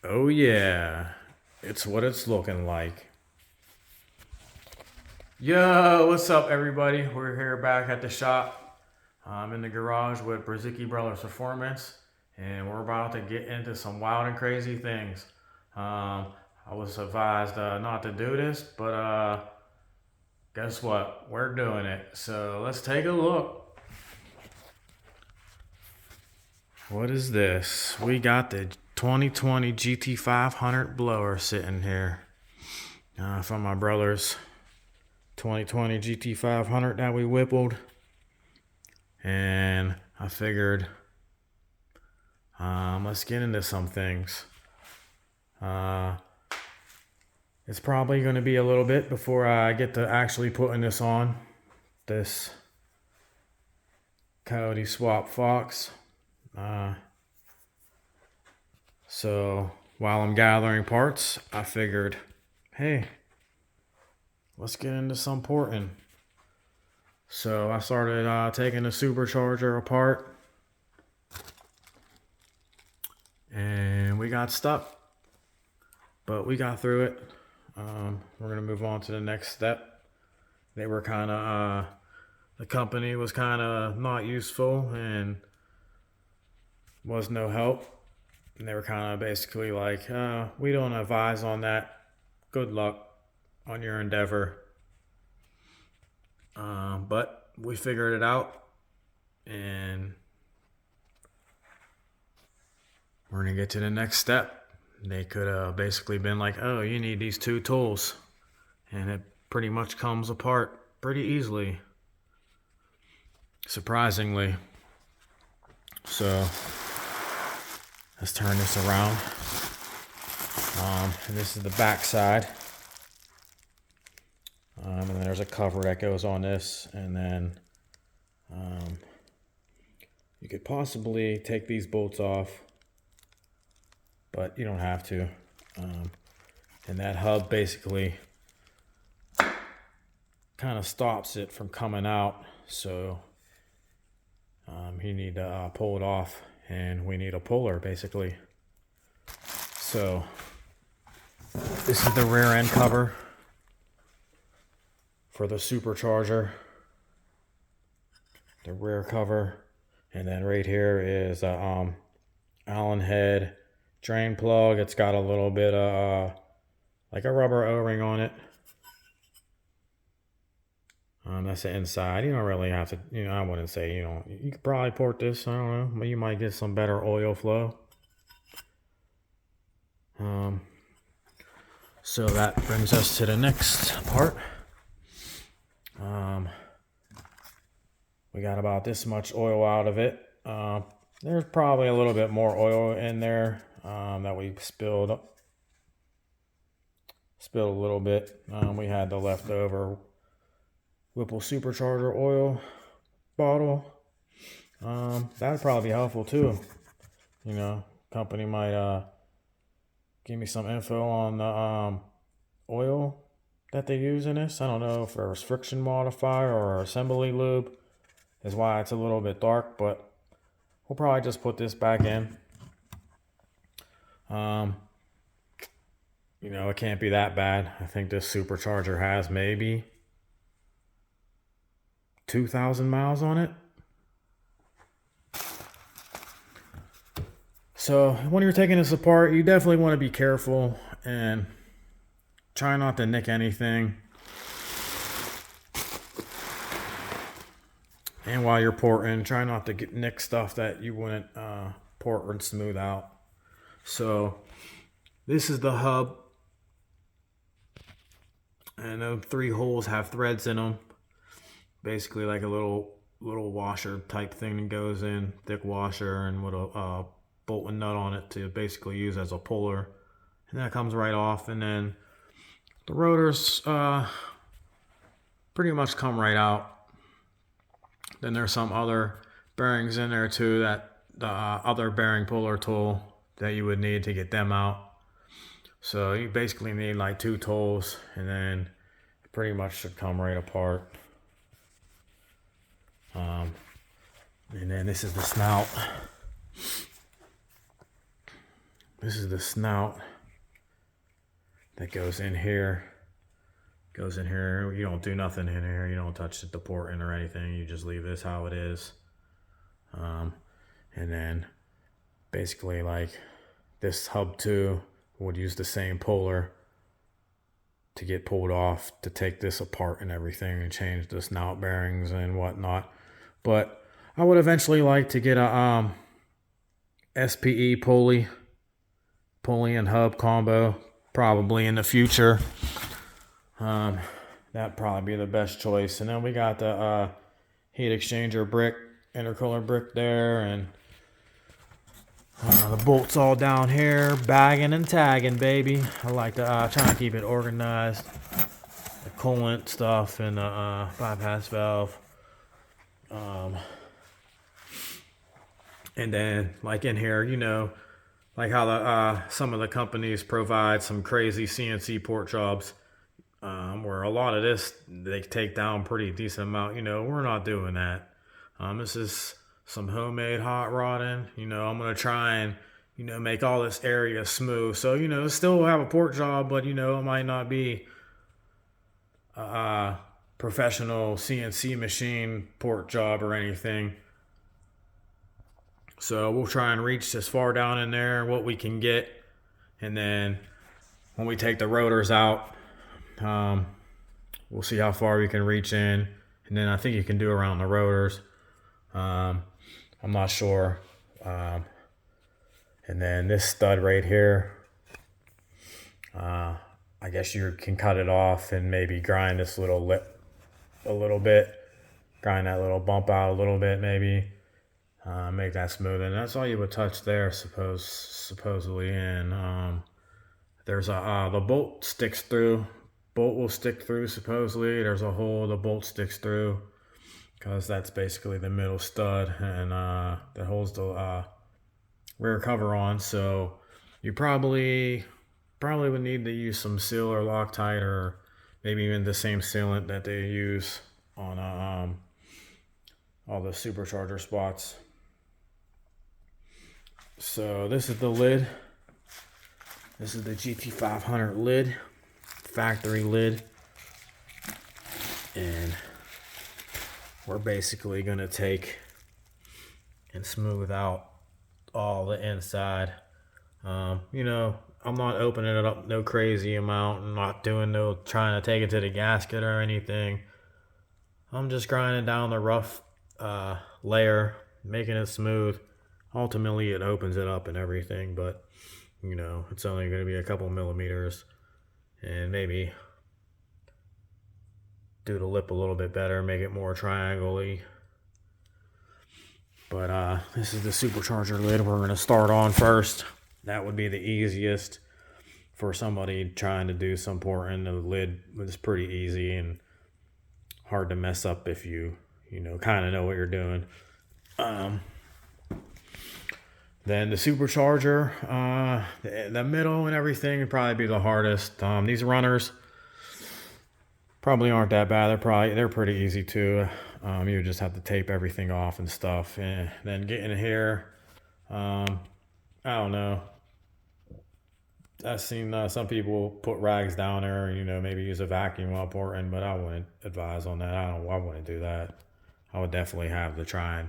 Oh yeah, it's what it's looking like. Yo, what's up everybody? We're here back at the shop. I'm in the garage with Brzezicki Brothers Performance, and we're about to get into some wild and crazy things. I was advised not to do this, but guess what? We're doing it. So let's take a look. What is this? We got the 2020 GT500 blower sitting here from my brother's 2020 GT500 that we whippled, and I figured let's get into some things. It's probably going to be a little bit before I get to actually putting this on, this Coyote Swap Fox. So while I'm gathering parts, I figured, hey, let's get into some porting. So I started taking the supercharger apart, and we got stuck, but we got through it. We're gonna move on to the next step. They were kind of the company was kind of not useful and was no help, and they were kind of basically like, we don't advise on that. Good luck on your endeavor. But we figured it out, and we're gonna get to the next step. They could have basically been like, oh, you need these two tools, and it pretty much comes apart pretty easily, surprisingly. So let's turn this around. And this is the back side. And then there's a cover that goes on this, and then you could possibly take these bolts off, but you don't have to. And that hub basically kind of stops it from coming out, so you need to pull it off, and we need a puller basically. So this is the rear end cover for the supercharger, the rear cover, and then right here is a Allen head drain plug. It's got a little bit of like a rubber O-ring on it. That's the inside. You don't really have to, I wouldn't say, you could probably port this. I don't know, but you might get some better oil flow. So that brings us to the next part. We got about this much oil out of it. There's probably a little bit more oil in there that we spilled a little bit. We had the leftover Whipple supercharger oil bottle. That'd probably be helpful too. Company might give me some info on the oil that they use in this. I don't know if there's friction modifier or assembly lube is why it's a little bit dark, but we'll probably just put this back in. It can't be that bad. I think this supercharger has maybe 2,000 miles on it. So when you're taking this apart, you definitely want to be careful and try not to nick anything. And while you're porting, try not to nick stuff that you wouldn't port and smooth out. So this is the hub, and the 3 holes have threads in them. Basically like a little washer type thing that goes in, thick washer, and with a bolt and nut on it to basically use as a puller. And that comes right off, and then the rotors pretty much come right out. Then there's some other bearings in there too, that the other bearing puller tool that you would need to get them out. So you basically need like 2 tools, and then it pretty much should come right apart. And then this is the snout. This is the snout that goes in here. Goes in here. You don't do nothing in here. You don't touch the port in or anything. You just leave this how it is. And then basically like this hub 2 would use the same puller to get pulled off to take this apart and everything and change the snout bearings and whatnot. But I would eventually like to get a SPE pulley and hub combo probably in the future. That'd probably be the best choice. And then we got the heat exchanger brick, intercooler brick there, and the bolts all down here, bagging and tagging, baby. I like to try to keep it organized. The coolant stuff and the bypass valve. And then, like in here, you know, like how the some of the companies provide some crazy CNC port jobs, where a lot of this they take down pretty decent amount. You know, we're not doing that. This is some homemade hot rodding. You know, I'm gonna try and, you know, make all this area smooth. So, you know, still have a port job, but, you know, it might not be a professional CNC machine port job or anything. So we'll try and reach as far down in there what we can get. And then when we take the rotors out, we'll see how far we can reach in. And then I think you can do around the rotors. I'm not sure. And then this stud right here, I guess you can cut it off and maybe grind this little lip a little bit. Grind that little bump out a little bit maybe. Make that smooth. And that's all you would touch there supposedly. And there's the bolt sticks through. Bolt will stick through supposedly. There's a hole the bolt sticks through, because that's basically the middle stud, and that holds the rear cover on. So you probably would need to use some seal or Loctite, or maybe even the same sealant that they use on all the supercharger spots. So this is the lid. This is the GT500 lid, factory lid, and we're basically gonna take and smooth out all the inside. You know, I'm not opening it up no crazy amount. I'm not doing no trying to take it to the gasket or anything. I'm just grinding down the rough layer, making it smooth. Ultimately, it opens it up and everything, but, you know, it's only going to be a couple millimeters, and maybe do the lip a little bit better, make it more triangle-y. But this is the supercharger lid we're going to start on first. That would be the easiest for somebody trying to do some porting. The lid is pretty easy and hard to mess up if you know, kind of know what you're doing. Then the supercharger, the middle and everything would probably be the hardest. These runners probably aren't that bad. They're pretty easy too. You just have to tape everything off and stuff. And then getting in here, I don't know. I've seen some people put rags down there, you know, maybe use a vacuum while porting, but I wouldn't advise on that. I wouldn't do that. I would definitely have to try and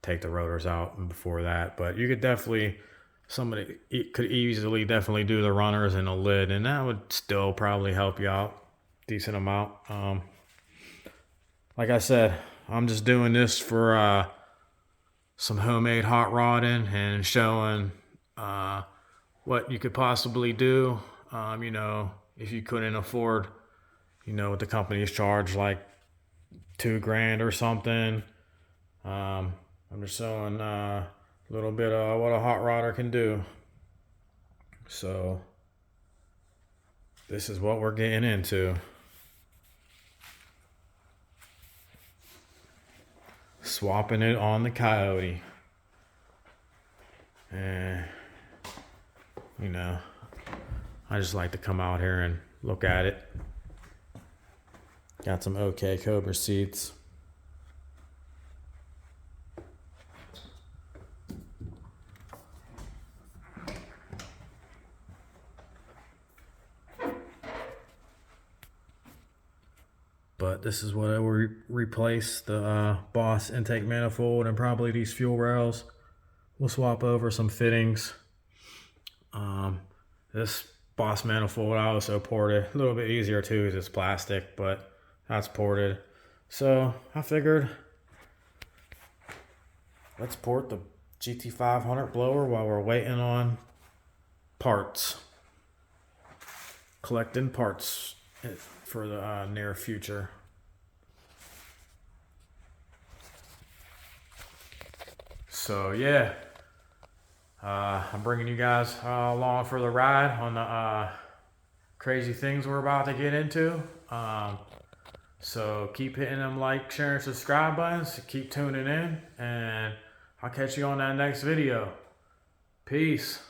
take the rotors out before that. But you could definitely, somebody could easily definitely do the runners and the lid, and that would still probably help you out decent amount. Like I said, I'm just doing this for some homemade hot rodding and showing what you could possibly do. You know, if you couldn't afford, you know, what the companies charge, like $2,000 or something. I'm just showing a little bit of what a hot rodder can do. So this is what we're getting into. Swapping it on the Coyote. And, you know, I just like to come out here and look at it. Got some OK Cobra seats. but this is what I will replace the Boss intake manifold and probably these fuel rails. We'll swap over some fittings. This Boss manifold I also ported. A little bit easier too because it's plastic, but that's ported. So I figured let's port the GT500 blower while we're waiting on parts. Collecting parts for the near future. So yeah, I'm bringing you guys along for the ride on the crazy things we're about to get into. So keep hitting them like, share, and subscribe buttons. Keep tuning in, and I'll catch you on that next video. Peace.